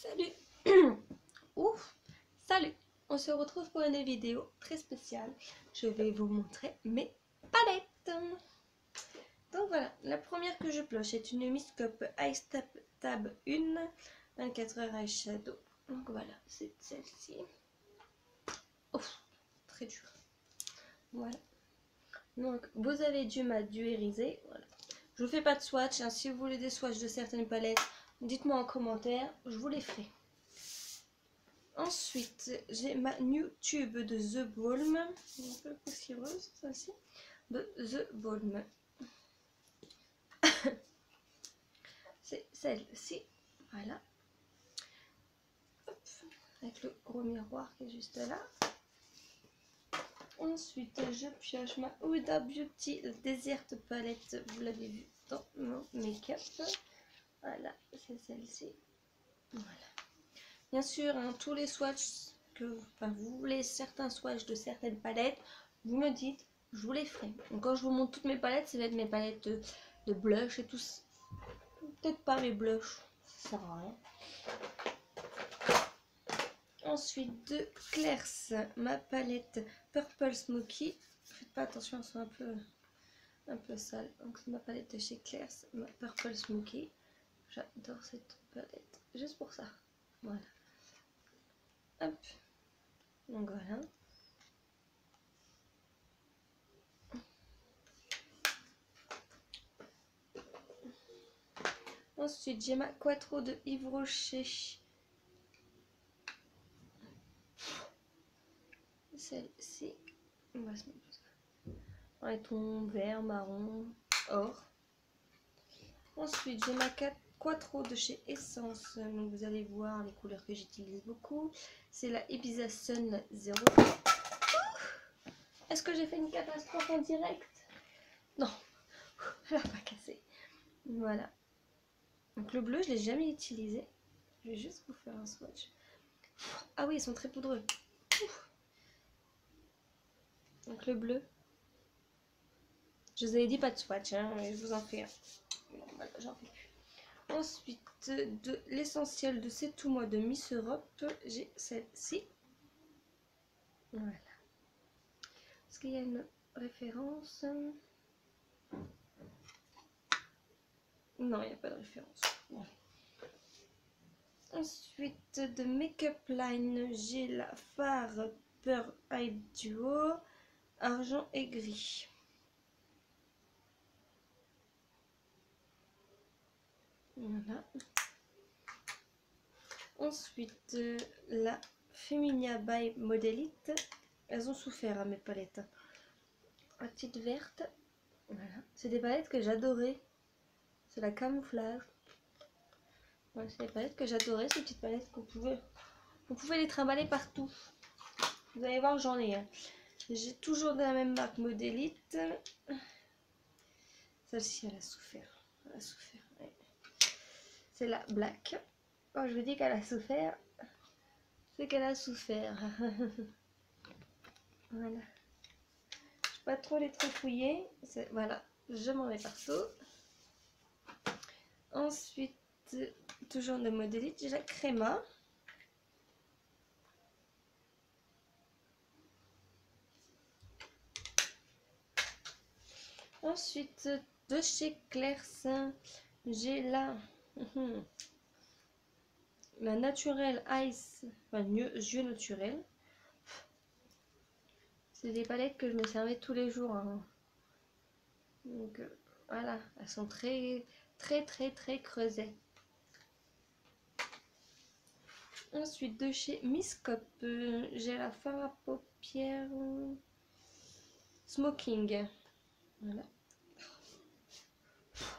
Salut. Ouf. Salut. On se retrouve pour une vidéo très spéciale. Je vais vous montrer mes palettes. Donc voilà, la première que je pioche est une Miss Cup Ice Tab 1 24h Eyeshadow. Donc voilà, c'est celle-ci. Ouf, très dur. Voilà. Donc vous avez du mat, du irisé. Voilà. Je vous fais pas de swatch. Hein. Si vous voulez des swatchs de certaines palettes, dites-moi en commentaire, je vous les ferai. Ensuite, j'ai ma New Tube de The Balm, un peu poussiéreuse, celle-ci, de The Balm. C'est celle-ci, voilà. Hop, avec le gros miroir qui est juste là. Ensuite, je pioche ma Huda Beauty Desert Palette, vous l'avez vu dans mon make-up. Voilà, c'est celle-ci. Voilà. Bien sûr, hein, tous les swatchs que vous voulez, certains swatchs de certaines palettes, vous me dites, je vous les ferai. Donc quand je vous montre toutes mes palettes, ça va être mes palettes de blush et tout. Peut-être pas mes blushs, ça sert à rien. Ensuite, de Claire's, ma palette Purple Smoky. Faites pas attention, elles sont un peu sales. Donc c'est ma palette de chez Claire's, ma Purple Smoky. J'adore cette palette, juste pour ça. Voilà. Hop, donc voilà. Ensuite, j'ai ma Quattro de Yves Rocher. Celle-ci. On va se mettre dans les tons vert, marron, or. Ensuite, j'ai ma Quattro de chez Essence. Donc, vous allez voir les couleurs que j'utilise beaucoup. C'est la Ibiza Sun 0. Est-ce que j'ai fait une catastrophe en direct? Non, elle n'a pas cassé. Voilà. Donc le bleu, je ne l'ai jamais utilisé. Je vais juste vous faire un swatch. Ah oui, ils sont très poudreux. Donc le bleu. Je vous avais dit pas de swatch, hein, mais je vous en fais un. Bon, voilà, j'en fais plus. Ensuite, de l'essentiel de C'est tout moi de Miss Europe, j'ai celle-ci. Voilà. Est-ce qu'il y a une référence? Non, il n'y a pas de référence. Voilà. Ensuite, de Make-up Line, j'ai la Fard Pearl Eye Duo, argent et gris. Voilà. Ensuite, la Feminia by Modelite. Elles ont souffert à mes palettes. La petite verte. Voilà. C'est des palettes que j'adorais. C'est la camouflage. Voilà, c'est des palettes que j'adorais. Ces petites palettes que vous pouvez les trimballer partout. Vous allez voir, j'en ai. Hein. J'ai toujours de la même marque Modelite. Celle-ci, elle a souffert. Elle a souffert. Ouais. C'est la Black. Quand je vous dis qu'elle a souffert, c'est qu'elle a souffert. Voilà. Je ne vais pas trop les trifouiller. Voilà, je m'en mets partout. Ensuite, toujours de Modelite, j'ai la Crema. Ensuite, de chez Claire's, j'ai la Naturel Ice, enfin yeux naturel. C'est des palettes que je me servais tous les jours. Hein. Donc voilà, elles sont très creusées. Ensuite, de chez Miss Cup, j'ai la fard à paupières Smoking. Voilà.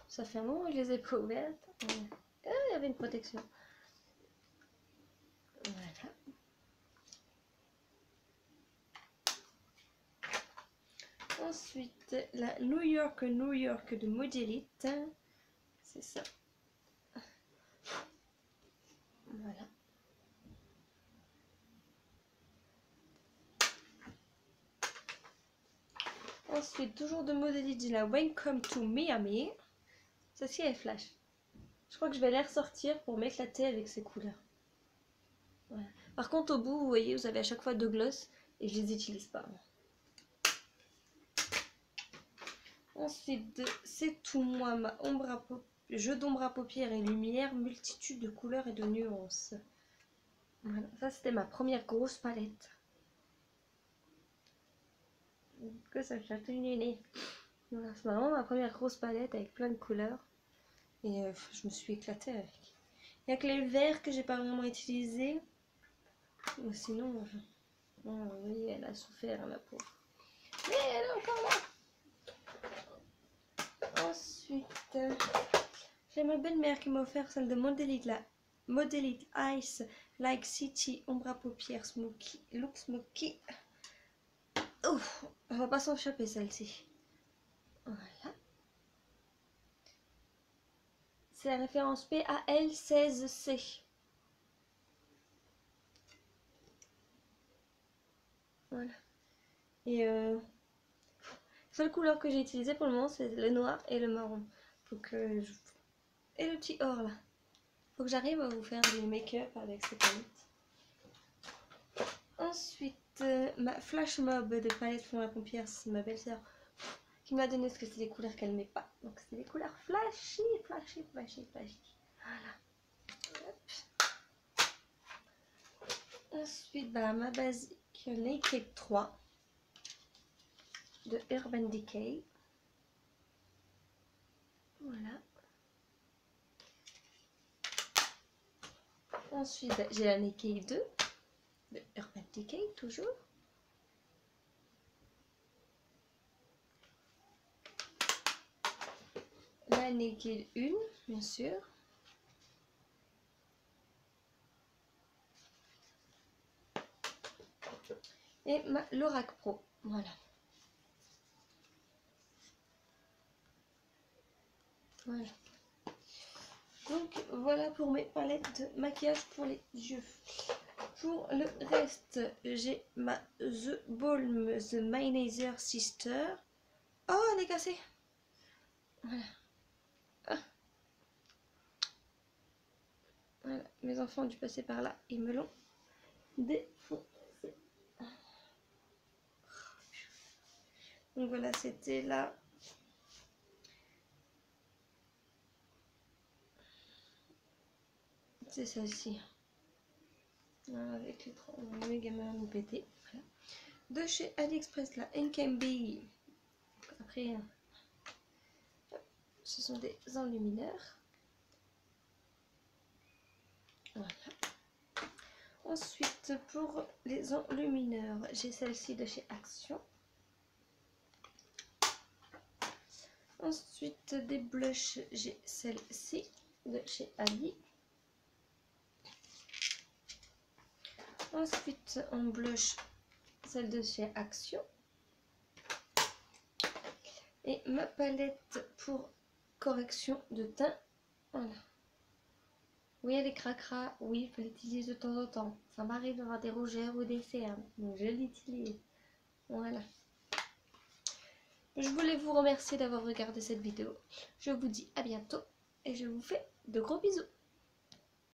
Ça fait un moment que je les ai pas ouvertes. Ah, il y avait une protection. Voilà. Ensuite, la New York de Modelite. C'est ça. Voilà. Ensuite, toujours de Modelite, j'ai la Welcome to Miami. Celle-ci est flash. Je crois que je vais les ressortir pour m'éclater avec ces couleurs. Voilà. Par contre, au bout, vous voyez, vous avez à chaque fois 2 glosses et je les utilise pas. Ensuite, c'est tout moi, ma jeu d'ombre à paupières et lumière, multitude de couleurs et de nuances. Voilà, ça c'était ma première grosse palette. Que ça chatouille le nez. Voilà, c'est vraiment ma première grosse palette avec plein de couleurs. Et je me suis éclatée avec. Il n'y a que les verts que j'ai pas vraiment utilisés. Mais sinon, vous voyez, elle a souffert, la pauvre. Mais elle est encore là. Ensuite, j'ai ma belle-mère qui m'a offert celle de Modelite Ice Like City ombre à paupières Smoky Look Smoky. Ouf, on va pas s'échapper celle-ci. Voilà. C'est la référence PAL16C. Voilà. Et seule couleur que j'ai utilisée pour le moment, c'est le noir et le marron. Et le petit or là. Faut que j'arrive à vous faire du make-up avec ces palettes. Ensuite, ma flash mob de palette fond à paupières, c'est ma belle-sœur qui m'a donné, parce que c'est des couleurs qu'elle met pas. Donc c'est des couleurs flashy, flashy, flashy, flashy. Voilà. Hop. Ensuite, bah, ma basique Naked 3 de Urban Decay. Voilà. Ensuite, j'ai la Naked 2 de Urban Decay, toujours. La Naked 1, bien sûr. Et ma Lorac Pro, voilà. Voilà. Donc voilà pour mes palettes de maquillage pour les yeux. Pour le reste, j'ai ma The Balm The Mayonnaise Sister. Oh, elle est cassée. Voilà. Ah. Voilà, mes enfants ont dû passer par là, ils me l'ont défoncé. Donc voilà, c'était là. C'est celle-ci. Avec les trois méga nous pété. Voilà. De chez AliExpress, la NKB. Après, ce sont des enlumineurs. Voilà. Ensuite, pour les enlumineurs, j'ai celle-ci de chez Action. Ensuite, des blushs, j'ai celle-ci de chez Ali. Ensuite, en blush, celle de chez Action. Et ma palette pour correction de teint. Voilà. Oui, elle est cracra. Oui, il faut l'utiliser de temps en temps. Ça m'arrive d'avoir des rougeurs ou des cernes. Donc je l'utilise. Voilà. Je voulais vous remercier d'avoir regardé cette vidéo. Je vous dis à bientôt et je vous fais de gros bisous.